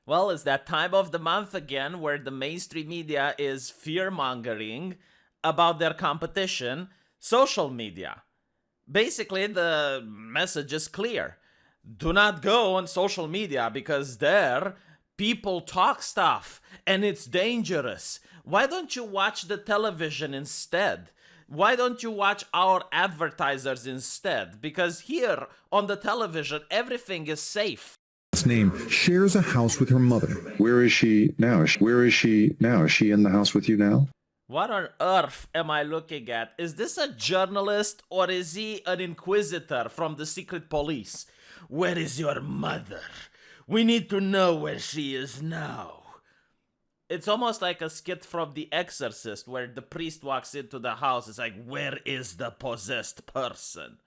Well, it's that time of the month again where the mainstream media is fear-mongering about their competition, social media. Basically, the message is clear. Do not go on social media because there people talk stuff and it's dangerous. Why don't you watch the television instead? Why don't you watch our advertisers instead? Because here on the television, everything is safe. Name shares a house with her mother. Where is she now? Where is she now? Is she in the house with you now? What on earth am I looking at? Is this a journalist or is he an inquisitor from the secret police? Where is your mother? We need to know where she is now. It's almost like a skit from The Exorcist where the priest walks into the house. It's like, where is the possessed person?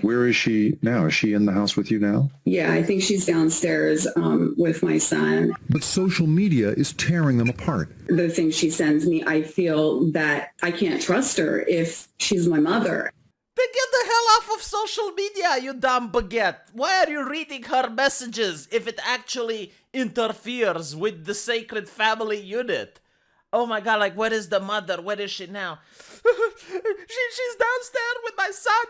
Where is she now? Is she in the house with you now? Yeah, I think she's downstairs with my son. But social media is tearing them apart. The things she sends me, I feel that I can't trust her if she's my mother. Then get the hell off of social media, you dumb baguette. Why are you reading her messages if it actually interferes with the sacred family unit? Oh my god, like, where is the mother? Where is she now? She's downstairs with my son.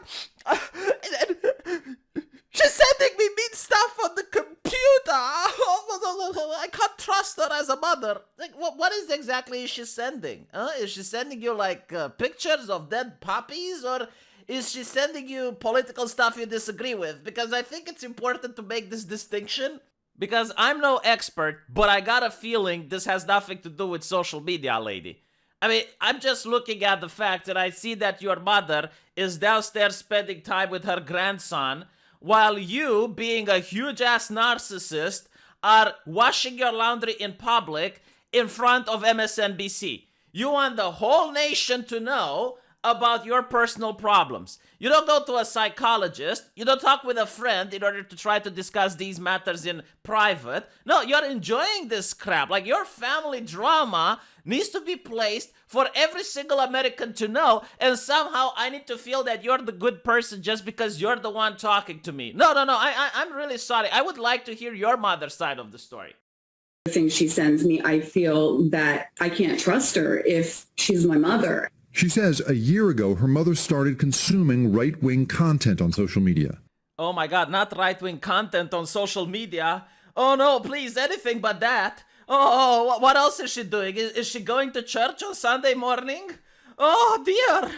She's sending me mean stuff on the computer. I can't trust her as a mother. Like, what is exactly she sending? Is she sending you, like, pictures of dead puppies? Or is she sending you political stuff you disagree with? Because I think it's important to make this distinction. Because I'm no expert, but I got a feeling this has nothing to do with social media, lady. I mean, I'm just looking at the fact that I see that your mother is downstairs spending time with her grandson, while you, being a huge-ass narcissist, are washing your laundry in public in front of MSNBC. You want the whole nation to know about your personal problems. You don't go to a psychologist. You don't talk with a friend in order to try to discuss these matters in private. No, you're enjoying this crap. Like, your family drama needs to be placed for every single American to know, and somehow I need to feel that you're the good person just because you're the one talking to me. No, I'm really sorry. I would like to hear your mother's side of the story. The things she sends me, I feel that I can't trust her if she's my mother. She says a year ago, her mother started consuming right-wing content on social media. Oh my god, not right-wing content on social media. Oh no, please, anything but that. Oh, what else is she doing? Is she going to church on Sunday morning? Oh dear.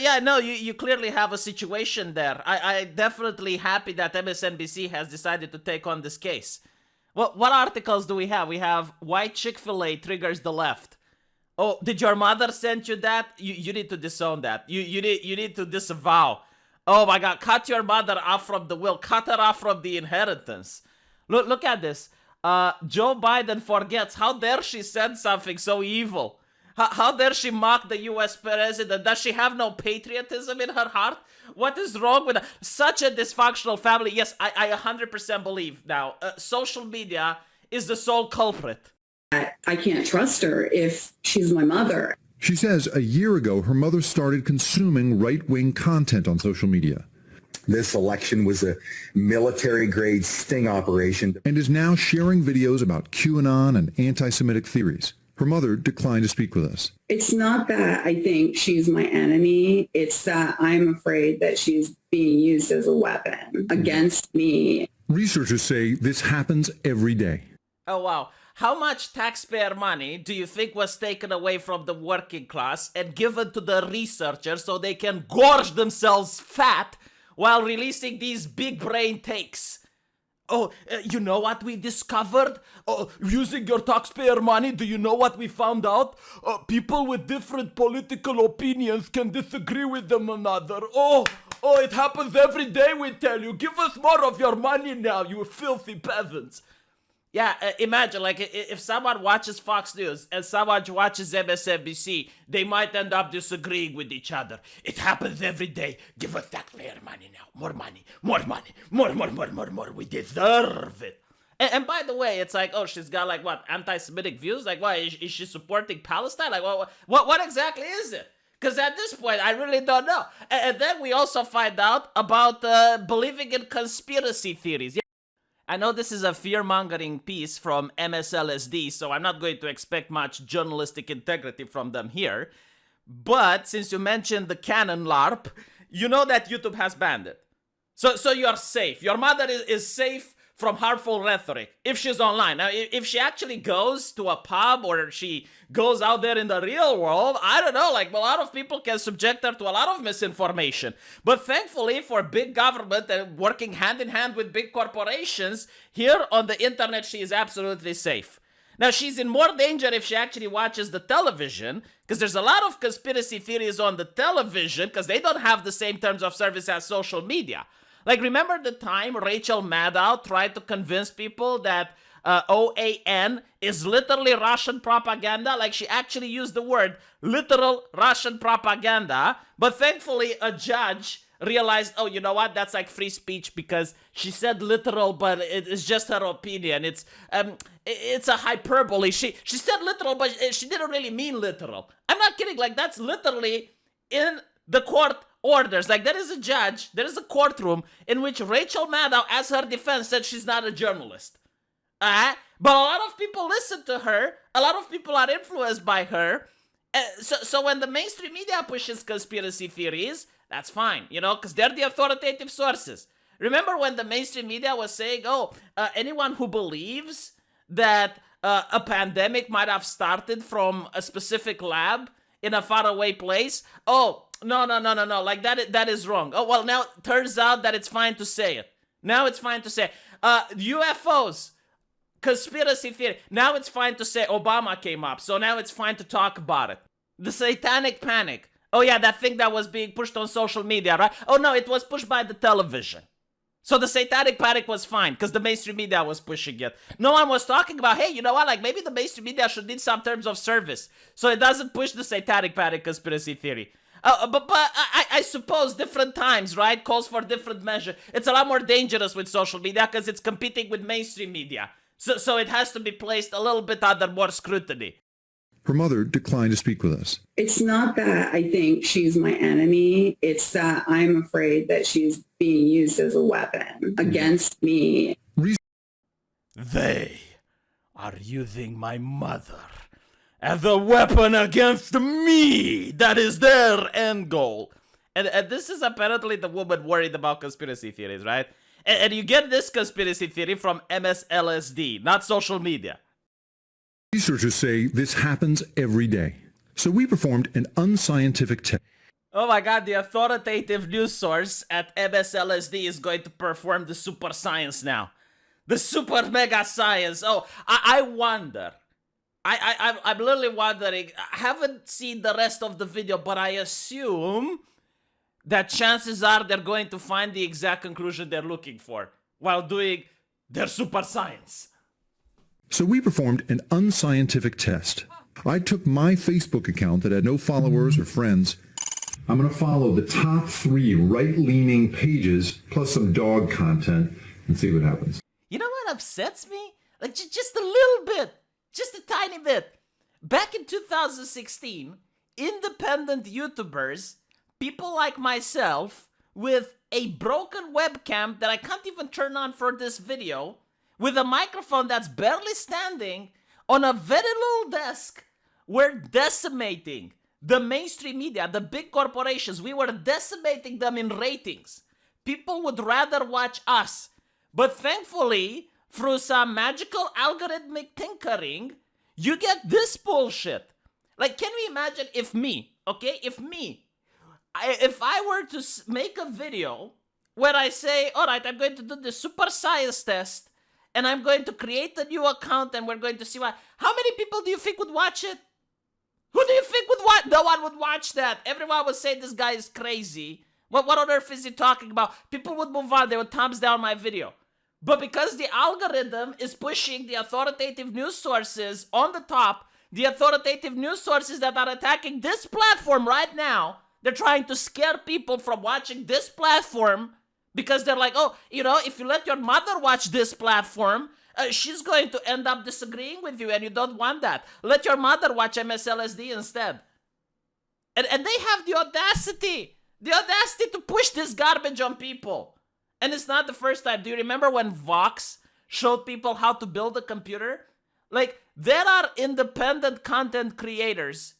Yeah, no, you clearly have a situation there. I definitely happy that MSNBC has decided to take on this case. What articles do we have? We have why Chick-fil-A triggers the left. Oh, did your mother send you that? You need to disown that. You need to disavow. Oh my god, cut your mother off from the will. Cut her off from the inheritance. Look at this. Joe Biden forgets. How dare she send something so evil? How dare she mock the US president? Does she have no patriotism in her heart? What is wrong with her? Such a dysfunctional family. Yes, I 100% believe now. Social media is the sole culprit. I can't trust her if she's my mother. She says a year ago, her mother started consuming right-wing content on social media. This election was a military-grade sting operation. And is now sharing videos about QAnon and anti-Semitic theories. Her mother declined to speak with us. It's not that I think she's my enemy. It's that I'm afraid that she's being used as a weapon against me. Researchers say this happens every day. Oh wow. How much taxpayer money do you think was taken away from the working class and given to the researchers so they can gorge themselves fat while releasing these big brain takes? Oh, you know what we discovered? Using your taxpayer money, do you know what we found out? People with different political opinions can disagree with them another. Oh, it happens every day, we tell you. Give us more of your money now, you filthy peasants. Yeah, imagine, like, if someone watches Fox News and someone watches MSNBC, they might end up disagreeing with each other. It happens every day. Give us taxpayer money now. More money. More money. More. We deserve it. And by the way, it's like, oh, she's got, like, what, anti-Semitic views? Like, why, is she supporting Palestine? Like, what exactly is it? Because at this point, I really don't know. And then we also find out about believing in conspiracy theories. I know this is a fear-mongering piece from MSLSD, so I'm not going to expect much journalistic integrity from them here. But since you mentioned the Canon LARP, you know that YouTube has banned it. So you're safe. Your mother is safe from harmful rhetoric if she's online. Now, if she actually goes to a pub or she goes out there in the real world, I don't know, like a lot of people can subject her to a lot of misinformation. But thankfully for big government and working hand in hand with big corporations, here on the internet, she is absolutely safe. Now, she's in more danger if she actually watches the television, because there's a lot of conspiracy theories on the television, because they don't have the same terms of service as social media. Like, remember the time Rachel Maddow tried to convince people that OAN is literally Russian propaganda? Like, she actually used the word literal Russian propaganda, but thankfully a judge realized, oh, you know what, that's like free speech because she said literal, but it's just her opinion. It's a hyperbole. She said literal, but she didn't really mean literal. I'm not kidding. Like, that's literally in the court orders. Like, there is a judge, there is a courtroom in which Rachel Maddow, as her defense, said she's not a journalist. But a lot of people listen to her. A lot of people are influenced by her. So when the mainstream media pushes conspiracy theories, that's fine, you know, because they're the authoritative sources. Remember when the mainstream media was saying, anyone who believes that a pandemic might have started from a specific lab in a faraway place, no, like that is wrong. Oh, well, now it turns out that it's fine to say it. Now it's fine to say UFOs, conspiracy theory. Now it's fine to say Obama came up, so now it's fine to talk about it. The satanic panic. Oh yeah, that thing that was being pushed on social media, right? Oh no, it was pushed by the television. So the satanic panic was fine because the mainstream media was pushing it. No one was talking about, hey, you know what? Like maybe the mainstream media should need some terms of service so it doesn't push the satanic panic conspiracy theory. But I suppose different times, right? Calls for different measure. It's a lot more dangerous with social media because it's competing with mainstream media. So it has to be placed a little bit under more scrutiny. Her mother declined to speak with us. It's not that I think she's my enemy. It's that I'm afraid that she's being used as a weapon against me. They are using my mother as a weapon against me. That is their end goal. And this is apparently the woman worried about conspiracy theories, right? And you get this conspiracy theory from MSLSD, not social media. Researchers say this happens every day. So we performed an unscientific test. Oh my god, the authoritative news source at MSLSD is going to perform the super science now. The super mega science. Oh, I wonder. I'm literally wondering. I haven't seen the rest of the video, but I assume that chances are they're going to find the exact conclusion they're looking for while doing their super science. So we performed an unscientific test. I took my Facebook account that had no followers or friends. I'm going to follow the top 3 right-leaning pages plus some dog content and see what happens. You know what upsets me? Like just a little bit, just a tiny bit. Back in 2016, independent YouTubers, people like myself, with a broken webcam that I can't even turn on for this video, with a microphone that's barely standing on a very little desk, we're decimating the mainstream media, the big corporations. We were decimating them in ratings. People would rather watch us. But thankfully, through some magical algorithmic tinkering, you get this bullshit. Like, can we imagine if I were to make a video where I say, all right, I'm going to do the super science test, and I'm going to create a new account, and we're going to see what. How many people do you think would watch it? Who do you think would watch? No one would watch that. Everyone would say this guy is crazy. What on earth is he talking about? People would move on. They would thumbs down my video. But because the algorithm is pushing the authoritative news sources on the top, the authoritative news sources that are attacking this platform right now, they're trying to scare people from watching this platform because they're like, oh, you know, if you let your mother watch this platform, she's going to end up disagreeing with you, and you don't want that. Let your mother watch MSLSD instead. And they have the audacity to push this garbage on people. And it's not the first time. Do you remember when Vox showed people how to build a computer? Like, there are independent content creators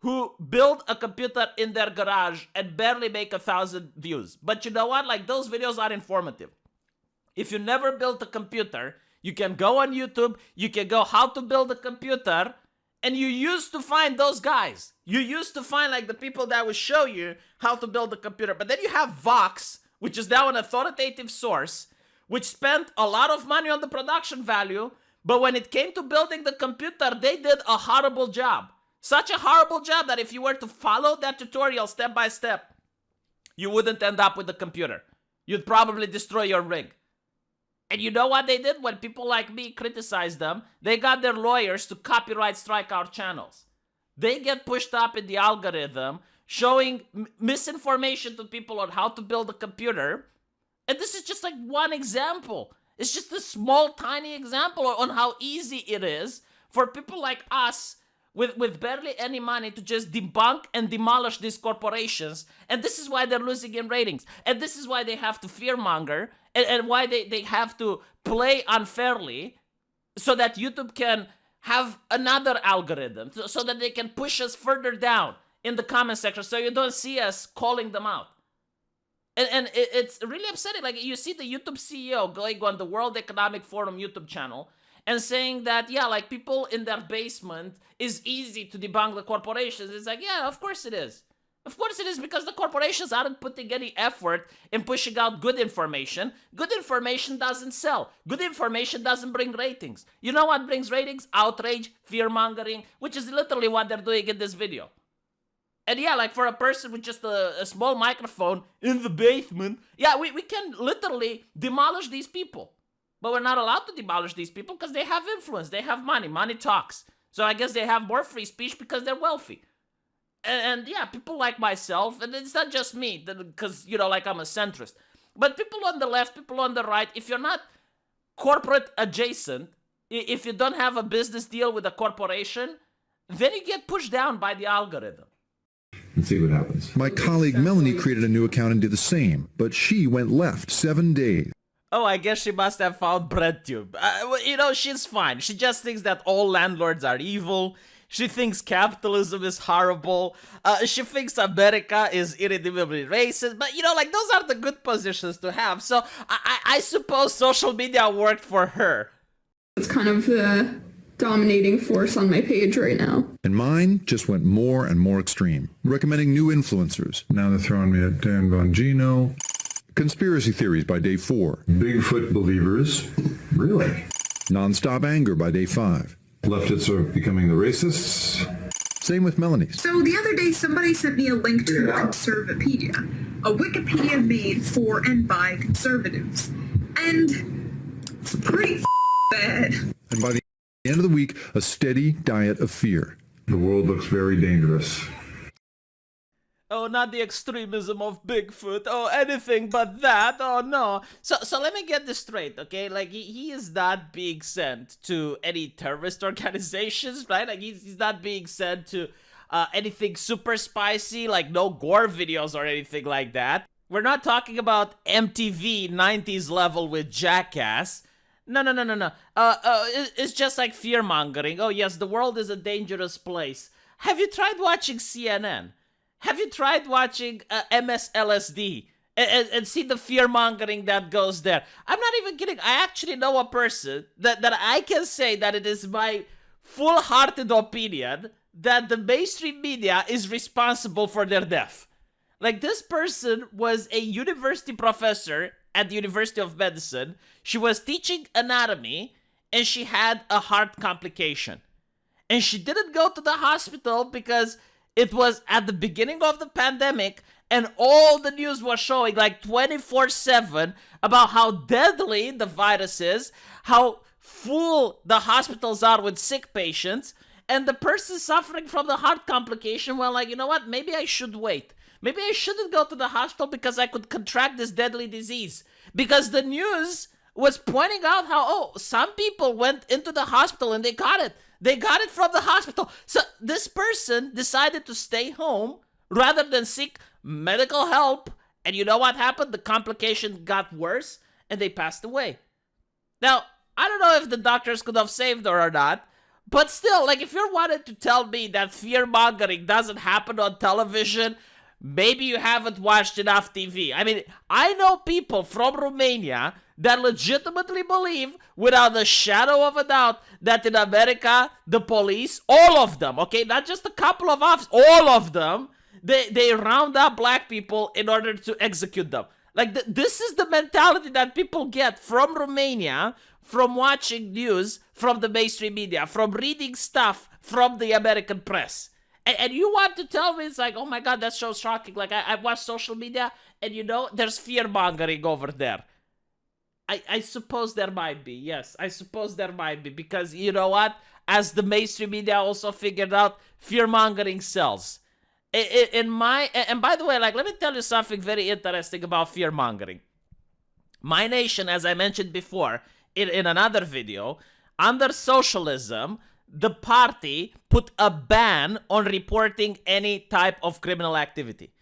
who build a computer in their garage and barely make 1,000 views. But you know what? Like, those videos are informative. If you never built a computer, you can go on YouTube, you can go how to build a computer, and you used to find those guys. You used to find like the people that would show you how to build a computer. But then you have Vox, which is now an authoritative source, which spent a lot of money on the production value, but when it came to building the computer, they did a horrible job. Such a horrible job that if you were to follow that tutorial step by step, you wouldn't end up with the computer. You'd probably destroy your rig. And you know what they did? When people like me criticized them, they got their lawyers to copyright strike our channels. They get pushed up in the algorithm, showing misinformation to people on how to build a computer. And this is just like one example. It's just a small, tiny example on how easy it is for people like us with barely any money to just debunk and demolish these corporations. And this is why they're losing in ratings. And this is why they have to fearmonger and why they have to play unfairly so that YouTube can have another algorithm so that they can push us further down in the comment section so you don't see us calling them out. And it's really upsetting. Like, you see the YouTube CEO going on the World Economic Forum YouTube channel and saying that, yeah, like, people in their basement is easy to debunk the corporations. It's like, yeah, of course it is. Of course it is, because the corporations aren't putting any effort in pushing out good information. Good information doesn't sell. Good information doesn't bring ratings. You know what brings ratings? Outrage, fear-mongering, which is literally what they're doing in this video. And yeah, like, for a person with just a small microphone in the basement, yeah, we can literally demolish these people. But we're not allowed to demolish these people because they have influence, they have money, money talks. So I guess they have more free speech because they're wealthy. And yeah, people like myself, and it's not just me, because, you know, like, I'm a centrist. But people on the left, people on the right, if you're not corporate adjacent, if you don't have a business deal with a corporation, then you get pushed down by the algorithm. And see what happens. My colleague Melanie created a new account and did the same, but she went left 7 days. Oh, I guess she must have found BreadTube. You know, she's fine. She just thinks that all landlords are evil. She thinks capitalism is horrible. She thinks America is irredeemably racist. But, you know, like, those are the good positions to have. So I suppose social media worked for her. It's kind of the dominating force on my page right now. And mine just went more and more extreme, recommending new influencers. Now they're throwing me at Dan Bongino. Conspiracy theories by day 4. Bigfoot believers. Really? Nonstop anger by day 5. Leftists are becoming the racists. Same with Melanie's. So the other day, somebody sent me a link to Conservapedia, a Wikipedia made for and by conservatives. And it's pretty bad. And by the end of the week, a steady diet of fear. The world looks very dangerous. Oh, not the extremism of Bigfoot. Oh, anything but that. Oh, no. So let me get this straight, okay? Like, he is not being sent to any terrorist organizations, right? Like, he's not being sent to anything super spicy, like no gore videos or anything like that. We're not talking about MTV 90s level with Jackass. No. It's just like fear-mongering. Oh, yes, the world is a dangerous place. Have you tried watching CNN? Have you tried watching MSLSD and see the fear-mongering that goes there? I'm not even kidding. I actually know a person that I can say that it is my full-hearted opinion that the mainstream media is responsible for their death. Like, this person was a university professor at the University of Medicine. She was teaching anatomy, and she had a heart complication. And she didn't go to the hospital because it was at the beginning of the pandemic, and all the news was showing, like, 24/7 about how deadly the virus is, how full the hospitals are with sick patients, and the person suffering from the heart complication, well, like, you know what, maybe I should wait. Maybe I shouldn't go to the hospital because I could contract this deadly disease. Because the news was pointing out how, oh, some people went into the hospital and they got it. They got it from the hospital. So this person decided to stay home rather than seek medical help. And you know what happened? The complication got worse and they passed away. Now, I don't know if the doctors could have saved her or not. But still, like, if you're wanting to tell me that fear-mongering doesn't happen on television, maybe you haven't watched enough TV. I mean, I know people from Romania that legitimately believe, without a shadow of a doubt, that in America, the police, all of them, okay, not just a couple of officers, all of them, they round up black people in order to execute them. Like, this is the mentality that people get from Romania, from watching news from the mainstream media, from reading stuff from the American press. And you want to tell me, it's like, oh my God, that's so shocking. Like, I watch social media, and there's fear-mongering over there. I suppose there might be, yes. I suppose there might be, because you know what? As the mainstream media also figured out, fear-mongering sells. And by the way, like, let me tell you something very interesting about fear-mongering. My nation, as I mentioned before, in another video, under socialism, the party put a ban on reporting any type of criminal activity.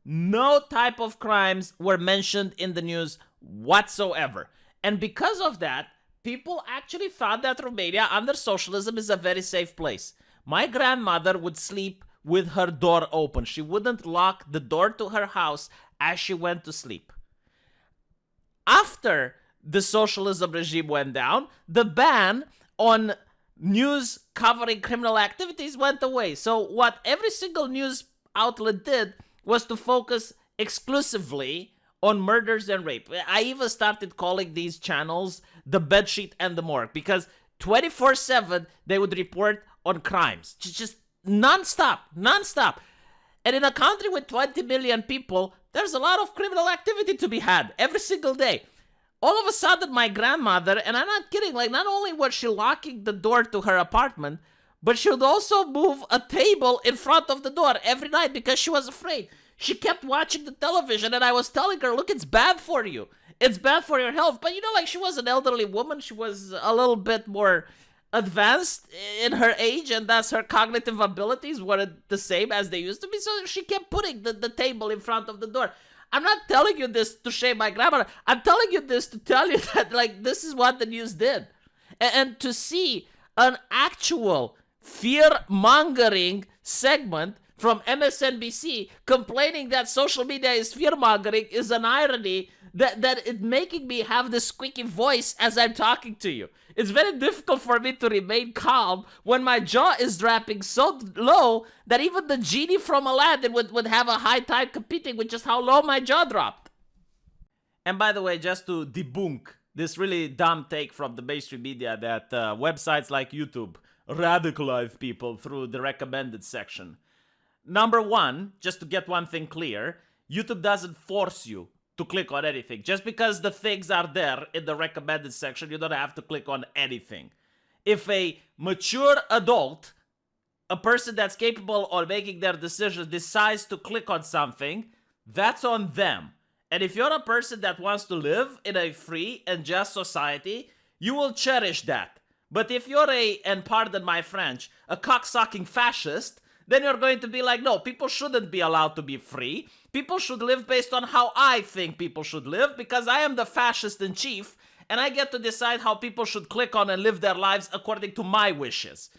No type of crimes were mentioned in the news whatsoever. And because of that, people actually thought that Romania under socialism is a very safe place. My grandmother would sleep with her door open. She wouldn't lock the door to her house as she went to sleep. After the socialism regime went down, the ban on news covering criminal activities went away. So what every single news outlet did was to focus exclusively on murders and rape. I even started calling these channels the bedsheet and the morgue, because 24/7 they would report on crimes. Just non-stop. And in a country with 20 million people, there's a lot of criminal activity to be had every single day. All of a sudden, my grandmother, and I'm not kidding, like, not only was she locking the door to her apartment, but she would also move a table in front of the door every night because she was afraid. She kept watching the television, and I was telling her, look, it's bad for you. It's bad for your health. But, like, she was an elderly woman. She was a little bit more advanced in her age, and thus her cognitive abilities weren't the same as they used to be. So she kept putting the table in front of the door. I'm not telling you this to shame my grandmother. I'm telling you this to tell you that, like, this is what the news did. And to see an actual fear-mongering segment from MSNBC complaining that social media is fear-mongering is an irony that it's making me have this squeaky voice as I'm talking to you. It's very difficult for me to remain calm when my jaw is dropping so low that even the genie from Aladdin would have a high time competing with just how low my jaw dropped. And by the way, just to debunk this really dumb take from the mainstream media that websites like YouTube radicalize people through the recommended section. Number one, just to get one thing clear, YouTube doesn't force you to click on anything. Just because the things are there in the recommended section, you don't have to click on anything. If a mature adult, a person that's capable of making their decisions, decides to click on something, that's on them. And if you're a person that wants to live in a free and just society, you will cherish that. But if you're and pardon my French, a cocksucking fascist, then you're going to be like, no, people shouldn't be allowed to be free. People should live based on how I think people should live, because I am the fascist in chief, and I get to decide how people should click on and live their lives according to my wishes.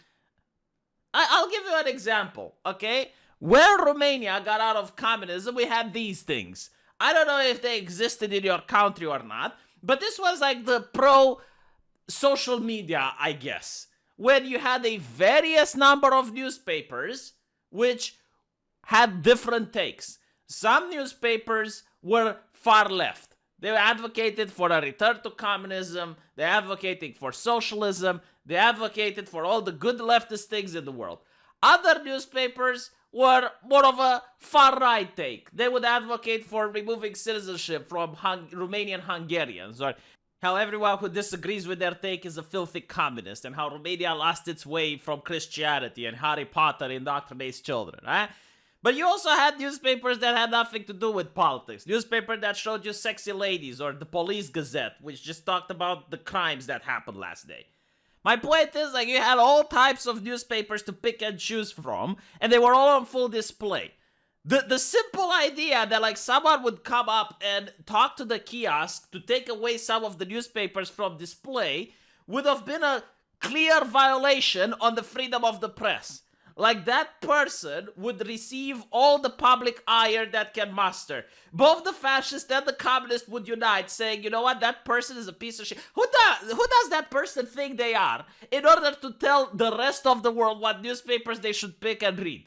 I'll give you an example, okay? Where Romania got out of communism, we had these things. I don't know if they existed in your country or not, but this was like the pro-social media, I guess, when you had a various number of newspapers which had different takes. Some newspapers were far left. They advocated for a return to communism. They advocated for socialism. They advocated for all the good leftist things in the world. Other newspapers were more of a far-right take. They would advocate for removing citizenship from Romanian Hungarians, or how everyone who disagrees with their take is a filthy communist, and how Romania lost its way from Christianity and Harry Potter indoctrinates children, right? But you also had newspapers that had nothing to do with politics. Newspaper that showed you sexy ladies, or the Police Gazette, which just talked about the crimes that happened last day. My point is, like, you had all types of newspapers to pick and choose from, and they were all on full display. The simple idea that, like, someone would come up and talk to the kiosk to take away some of the newspapers from display would have been a clear violation on the freedom of the press. Like, that person would receive all the public ire that can muster. Both the fascist and the communist would unite, saying, you know what, that person is a piece of shit. Who does that person think they are in order to tell the rest of the world what newspapers they should pick and read?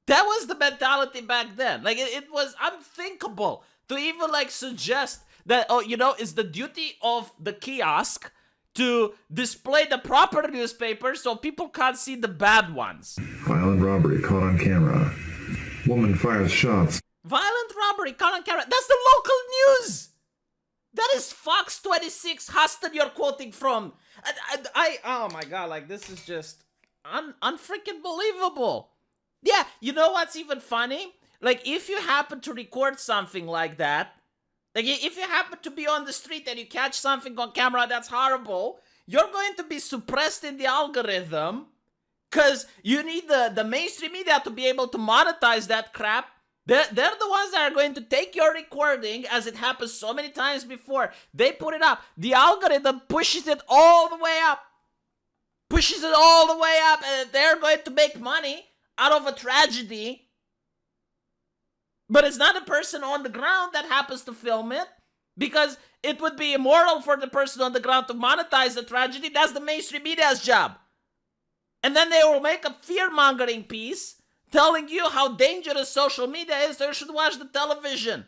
That was the mentality back then. Like, it was unthinkable to even, like, suggest that, oh, you know, it's the duty of the kiosk to display the proper newspapers so people can't see the bad ones. Violent robbery caught on camera. Woman fires shots. Violent robbery caught on camera. That's the local news. That is Fox 26 Huston you're quoting from. Oh my god, like, this is just unfreaking believable. Yeah, you know what's even funny? Like, if you happen to record something like that, like, if you happen to be on the street and you catch something on camera that's horrible, you're going to be suppressed in the algorithm because you need the mainstream media to be able to monetize that crap. They're the ones that are going to take your recording, as it happens so many times before. They put it up. The algorithm pushes it all the way up. Pushes it all the way up, and they're going to make money out of a tragedy. But it's not a person on the ground that happens to film it, because it would be immoral for the person on the ground to monetize the tragedy. That's the mainstream media's job. And then they will make a fear-mongering piece telling you how dangerous social media is, so you should watch the television.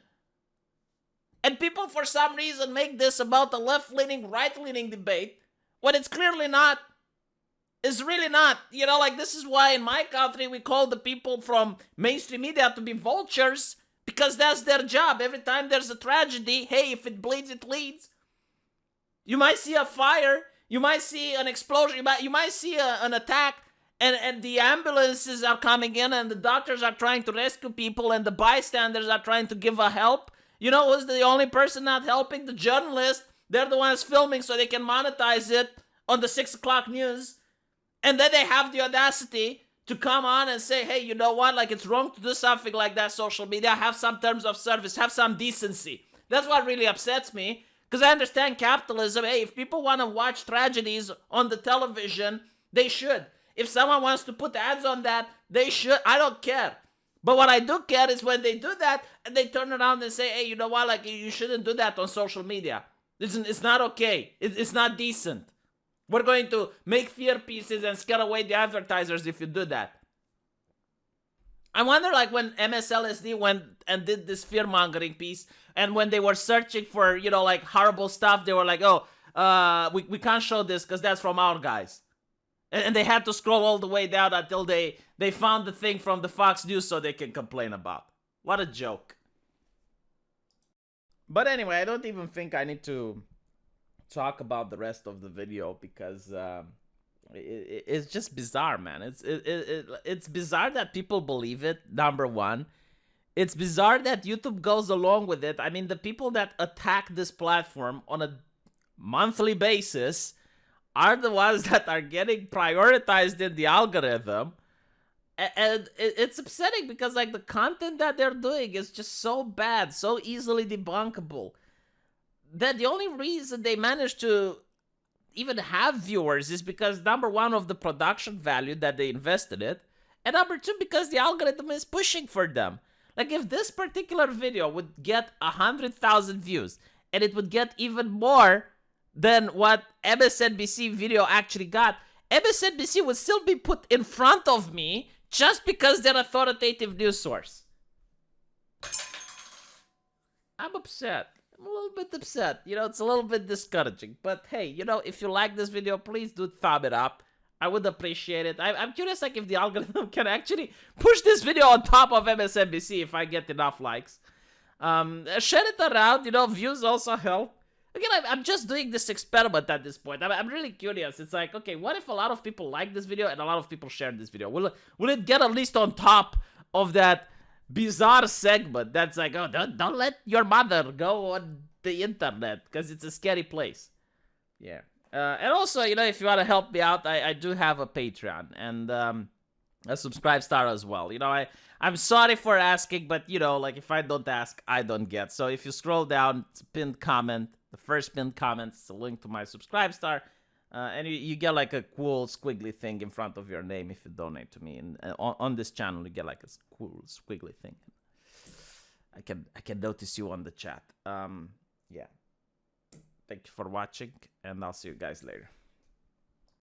And people, for some reason, make this about a left-leaning, right-leaning debate, when it's clearly not. It's really not. You know, like, this is why in my country we call the people from mainstream media to be vultures, because that's their job. Every time there's a tragedy, hey, if it bleeds, it leads. You might see a fire, you might see an explosion, you might see an attack, and the ambulances are coming in, and the doctors are trying to rescue people, and the bystanders are trying to give a help. You know who's the only person not helping? The journalists. They're the ones filming so they can monetize it on the 6 o'clock news. And then they have the audacity to come on and say, hey, you know what? Like, it's wrong to do something like that, social media. Have some terms of service. Have some decency. That's what really upsets me. Because I understand capitalism. Hey, if people want to watch tragedies on the television, they should. If someone wants to put ads on that, they should. I don't care. But what I do care is when they do that and they turn around and say, hey, you know what? Like, you shouldn't do that on social media. It's not okay. It's not decent. We're going to make fear pieces and scare away the advertisers if you do that. I wonder, like, when MSLSD went and did this fear-mongering piece, and when they were searching for, you know, like, horrible stuff, they were like, oh, we can't show this because that's from our guys. And they had to scroll all the way down until they found the thing from the Fox News so they can complain about. What a joke. But anyway, I don't even think I need to talk about the rest of the video, because it's just bizarre, man. It's bizarre that people believe it, number one. It's bizarre that YouTube goes along with it. I mean, the people that attack this platform on a monthly basis are the ones that are getting prioritized in the algorithm. And it's upsetting because, like, the content that they're doing is just so bad, so easily debunkable, that the only reason they manage to even have viewers is because, number one, of the production value that they invested in, and number two, because the algorithm is pushing for them. Like, if this particular video would get 100,000 views, and it would get even more than what MSNBC video actually got, MSNBC would still be put in front of me just because they're an authoritative news source. I'm upset. I'm a little bit upset. You know, it's a little bit discouraging. But hey, you know, if you like this video, please do thumb it up. I would appreciate it. I'm curious, like, if the algorithm can actually push this video on top of MSNBC if I get enough likes. Share it around. You know, views also help. Again, I'm just doing this experiment at this point. I'm really curious. It's like, okay, what if a lot of people like this video and a lot of people share this video? Will it get at least on top of that bizarre segment that's like, oh, don't let your mother go on the internet because it's a scary place? Yeah. And also, you know, if you want to help me out, I do have a Patreon and a subscribe star as well. You know, I'm sorry for asking, but, you know, like, if I don't ask, I don't get. So if you scroll down, it's a pinned comment. The first pinned comment is a link to my subscribe star. And you get like a cool squiggly thing in front of your name if you donate to me. And on this channel, you get like a cool squiggly thing. I can notice you on the chat. Yeah. Thank you for watching, and I'll see you guys later.